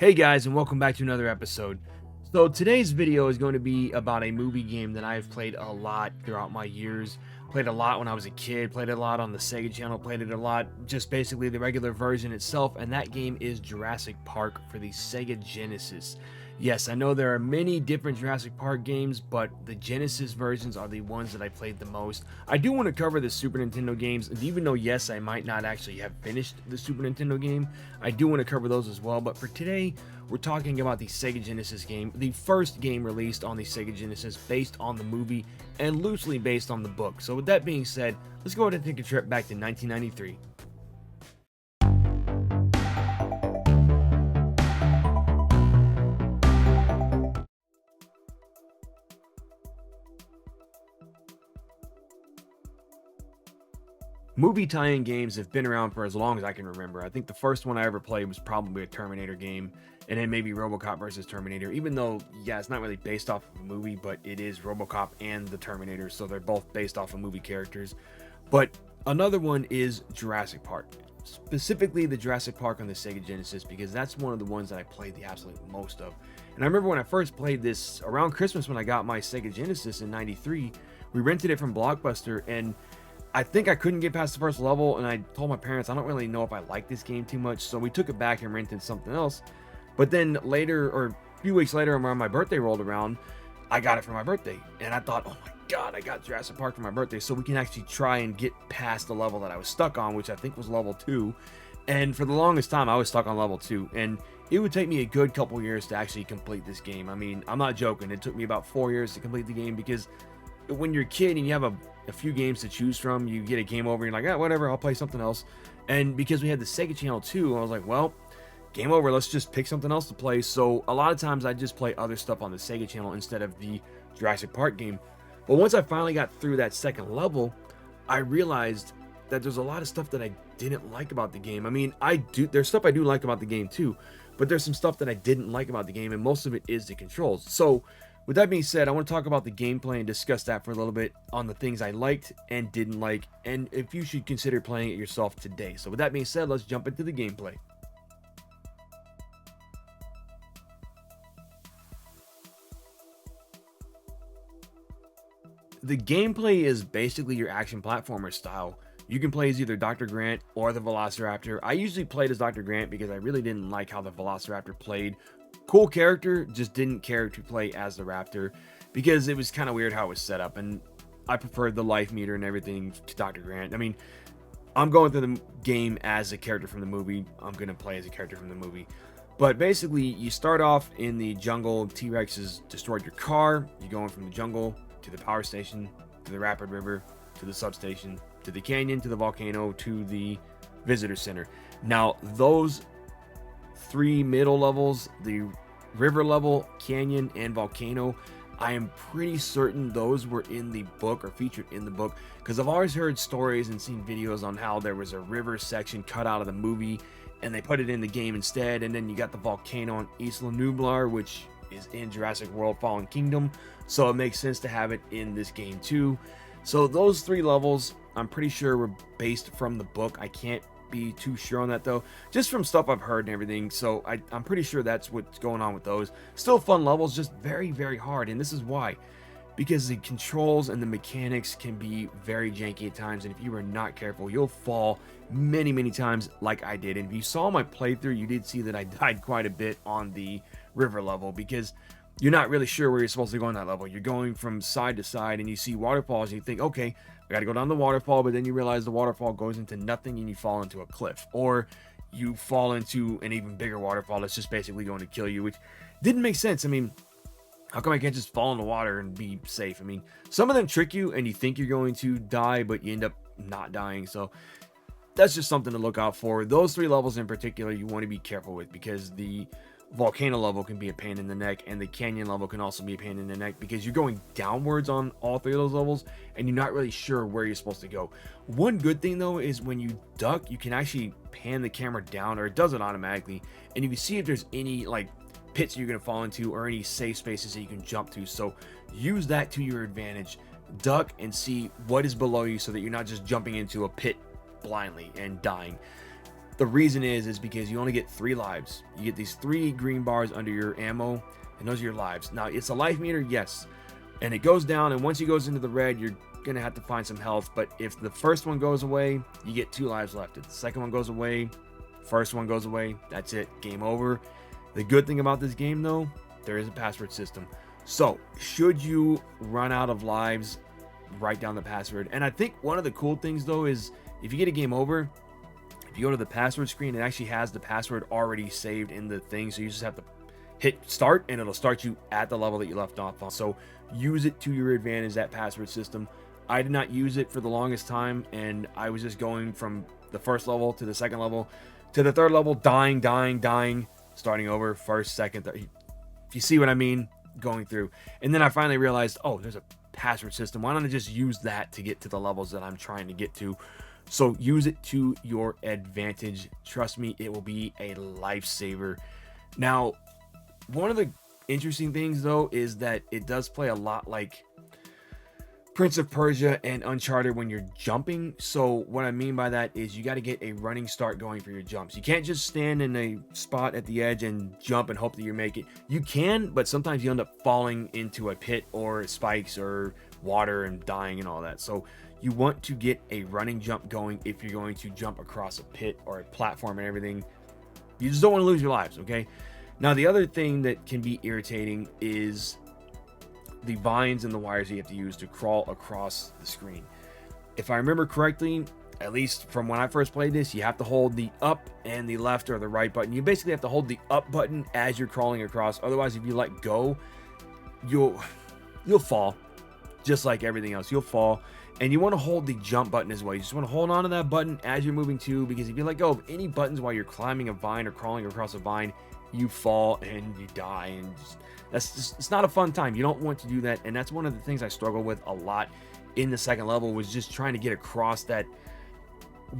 Hey guys, and welcome back to another episode. So today's video is going to be about a movie game that I've played a lot throughout my years. Played a lot when I was a kid, played it a lot on the Sega channel, played it a lot, just basically the regular version itself, and that game is Jurassic Park for the Sega Genesis. Yes, I know there are many different Jurassic Park games, but the Genesis versions are the ones that I played the most. I do want to cover the Super Nintendo games, and even though, yes, I might not actually have finished the Super Nintendo game, I do want to cover those as well. But for today, we're talking about the Sega Genesis game, the first game released on the Sega Genesis based on the movie and loosely based on the book. So with that being said, let's go ahead and take a trip back to 1993. Movie tie-in games have been around for as long as I can remember. I think the first one I ever played was probably a Terminator game, and then maybe RoboCop versus Terminator, even though, yeah, it's not really based off of a movie, but it is RoboCop and the Terminator, so they're both based off of movie characters. But another one is Jurassic Park, specifically the Jurassic Park on the Sega Genesis, because that's one of the ones that I played the absolute most of. And I remember when I first played this around Christmas when I got my Sega Genesis in '93, we rented it from Blockbuster, and I think I couldn't get past the first level, and I told my parents I don't really know if I like this game too much, so we took it back and rented something else. But then later, or a few weeks later, when my birthday rolled around, I got it for my birthday, and I thought, oh my god, I got Jurassic Park for my birthday, so we can actually try and get past the level that I was stuck on, which I think was level 2. And for the longest time, I was stuck on level 2, and it would take me a good couple years to actually complete this game. I mean, I'm not joking, it took me about 4 years to complete the game, because when you're a kid and you have a few games to choose from, you get a game over and you're like, ah, whatever, I'll play something else. And because we had the Sega channel too, I was like, well, game over, let's just pick something else to play. So a lot of times I just play other stuff on the Sega channel instead of the Jurassic Park game. But once I finally got through that second level, I realized that there's a lot of stuff that I didn't like about the game. I mean, there's stuff I do like about the game too, but there's some stuff that I didn't like about the game, and most of it is the controls. So with that being said, I want to talk about the gameplay and discuss that for a little bit on the things I liked and didn't like, and if you should consider playing it yourself today. So with that being said, let's jump into the gameplay. The gameplay is basically your action platformer style. You can play as either Dr. Grant or the Velociraptor. I usually played as Dr. Grant because I really didn't like how the Velociraptor played. Cool character, just didn't care to play as the Raptor because it was kind of weird how it was set up, and I preferred the life meter and everything to Dr. Grant. I mean, I'm going through the game as a character from the movie. I'm going to play as a character from the movie. But basically, you start off in the jungle. T-Rex has destroyed your car. You're going from the jungle to the power station, to the rapid river, to the substation, to the canyon, to the volcano, to the visitor center. Now, those 3 middle levels, the river level, canyon, and volcano, I am pretty certain those were in the book or featured in the book, because I've always heard stories and seen videos on how there was a river section cut out of the movie and they put it in the game instead. And then you got the volcano on Isla Nublar, which is in Jurassic World Fallen Kingdom, so it makes sense to have it in this game too. So those 3 levels I'm pretty sure were based from the book. I can't be too sure on that though, just from stuff I've heard and everything, so I'm pretty sure that's what's going on with those. Still fun levels, just very, very hard, and this is why, because the controls and the mechanics can be very janky at times, and if you are not careful, you'll fall many times like I did. And if you saw my playthrough, you did see that I died quite a bit on the river level, because you're not really sure where you're supposed to go on that level. You're going from side to side and you see waterfalls and you think, okay, I gotta go down the waterfall, but then you realize the waterfall goes into nothing and you fall into a cliff, or you fall into an even bigger waterfall that's just basically going to kill you, which didn't make sense. I mean, how come I can't just fall in the water and be safe? I mean, some of them trick you and you think you're going to die, but you end up not dying. So that's just something to look out for. Those 3 levels in particular you want to be careful with, because the volcano level can be a pain in the neck, and the canyon level can also be a pain in the neck, because you're going downwards on all 3 of those levels and you're not really sure where you're supposed to go. One good thing though is when you duck, you can actually pan the camera down, or it does it automatically, and you can see if there's any like pits you're going to fall into or any safe spaces that you can jump to. So use that to your advantage. Duck and see what is below you so that you're not just jumping into a pit blindly and dying. The reason is because you only get 3 lives. You get these 3 green bars under your ammo, and those are your lives. Now, it's a life meter, yes, and it goes down, and once it goes into the red, you're gonna have to find some health. But if the first one goes away, you get 2 lives left. If the second one goes away, first one goes away, that's it, game over. The good thing about this game, though, there is a password system. So should you run out of lives, write down the password. And I think one of the cool things, though, is if you get a game over, if you go to the password screen, it actually has the password already saved in the thing, so you just have to hit start and it'll start you at the level that you left off on. So use it to your advantage, that password system. I did not use it for the longest time, and I was just going from the first level to the second level to the third level, dying, starting over, first, second, third. If you see what I mean, going through. And then I finally realized, oh, there's a password system. Why don't I just use that to get to the levels that I'm trying to get to? So use it to your advantage. Trust me, it will be a lifesaver. Now, one of the interesting things, though, is that it does play a lot like Prince of Persia and Uncharted when you're jumping. So what I mean by that is you got to get a running start going for your jumps. You can't just stand in a spot at the edge and jump and hope that you make it. You can, but sometimes you end up falling into a pit or spikes or water and dying and all that. So you want to get a running jump going if you're going to jump across a pit or a platform and everything. You just don't want to lose your lives, okay? Now, the other thing that can be irritating is the vines and the wires you have to use to crawl across the screen. If I remember correctly, at least from when I first played this, you have to hold the up and the left or the right button. You basically have to hold the up button as you're crawling across. Otherwise, if you let go, you'll fall. Just like everything else, you'll fall. And you want to hold the jump button as well. You just want to hold on to that button as you're moving too, because if you let go of any buttons while you're climbing a vine or crawling across a vine, you fall and you die, and it's not a fun time. You don't want to do that. And that's one of the things I struggle with a lot in the second level, was just trying to get across that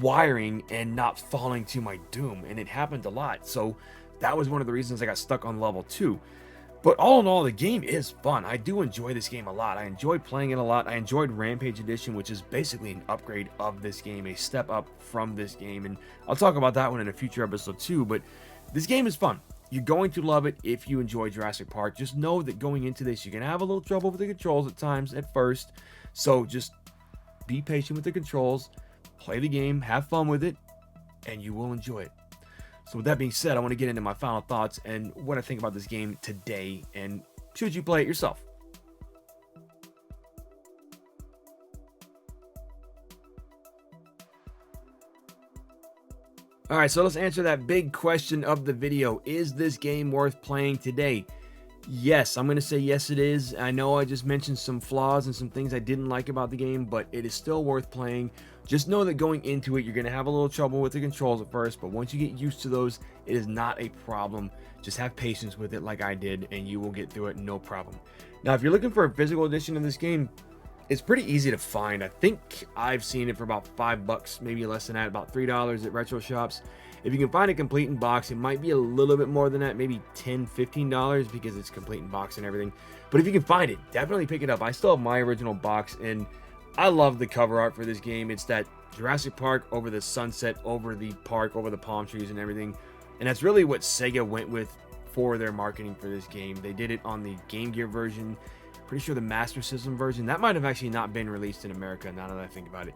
wiring and not falling to my doom. And it happened a lot. So that was one of the reasons I got stuck on level 2. But all in all, the game is fun. I do enjoy this game a lot. I enjoyed playing it a lot. I enjoyed Rampage Edition, which is basically an upgrade of this game, a step up from this game. And I'll talk about that one in a future episode too. But this game is fun. You're going to love it if you enjoy Jurassic Park. Just know that going into this, you're going to have a little trouble with the controls at times at first. So just be patient with the controls, play the game, have fun with it, and you will enjoy it. So with that being said, I want to get into my final thoughts and what I think about this game today, and should you play it yourself. Alright, so let's answer that big question of the video. Is this game worth playing today? Yes, I'm going to say yes it is. I know I just mentioned some flaws and some things I didn't like about the game, but it is still worth playing. Just know that going into it, you're going to have a little trouble with the controls at first, but once you get used to those, it is not a problem. Just have patience with it like I did, and you will get through it no problem. Now, if you're looking for a physical edition of this game, it's pretty easy to find. I think I've seen it for about $5, maybe less than that, about $3 at retro shops. If you can find it complete in box, it might be a little bit more than that, maybe $10, $15, because it's complete in box and everything. But if you can find it, definitely pick it up. I still have my original box, and I love the cover art for this game. It's that Jurassic Park over the sunset, over the park, over the palm trees and everything. And that's really what Sega went with for their marketing for this game. They did it on the Game Gear version. Pretty sure the Master System version, that might have actually not been released in America, now that I think about it.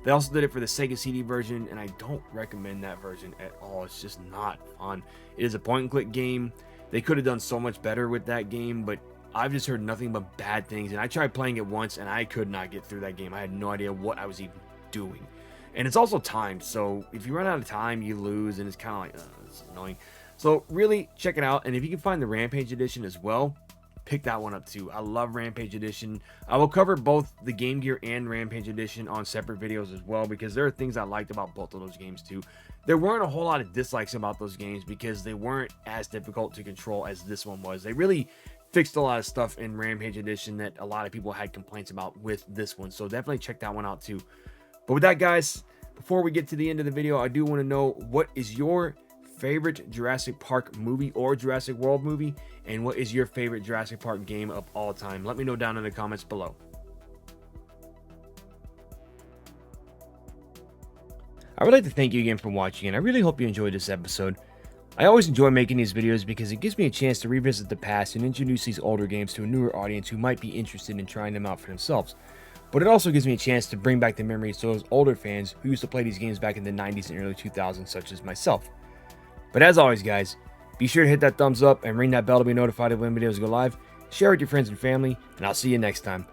They also did it for the Sega CD version, and I don't recommend that version at all. It's just not fun. It is a point-and-click game. They could have done so much better with that game, but I've just heard nothing but bad things. And I tried playing it once, and I could not get through that game. I had no idea what I was even doing. And it's also timed, so if you run out of time, you lose, and it's kind of like, it's annoying. So really, check it out. And if you can find the Rampage Edition as well, pick that one up too. I love Rampage Edition. I will cover both the Game Gear and Rampage Edition on separate videos as well, because there are things I liked about both of those games too. There weren't a whole lot of dislikes about those games because they weren't as difficult to control as this one was. They really fixed a lot of stuff in Rampage Edition that a lot of people had complaints about with this one. So definitely check that one out too. But with that, guys, before we get to the end of the video, I do want to know, what is your favorite Jurassic Park movie or Jurassic World movie, and what is your favorite Jurassic Park game of all time? Let me know down in the comments below. I would like to thank you again for watching, and I really hope you enjoyed this episode. I always enjoy making these videos because it gives me a chance to revisit the past and introduce these older games to a newer audience who might be interested in trying them out for themselves. But it also gives me a chance to bring back the memories to those older fans who used to play these games back in the 90s and early 2000s, such as myself. But as always, guys, be sure to hit that thumbs up and ring that bell to be notified of when videos go live. Share with your friends and family, and I'll see you next time.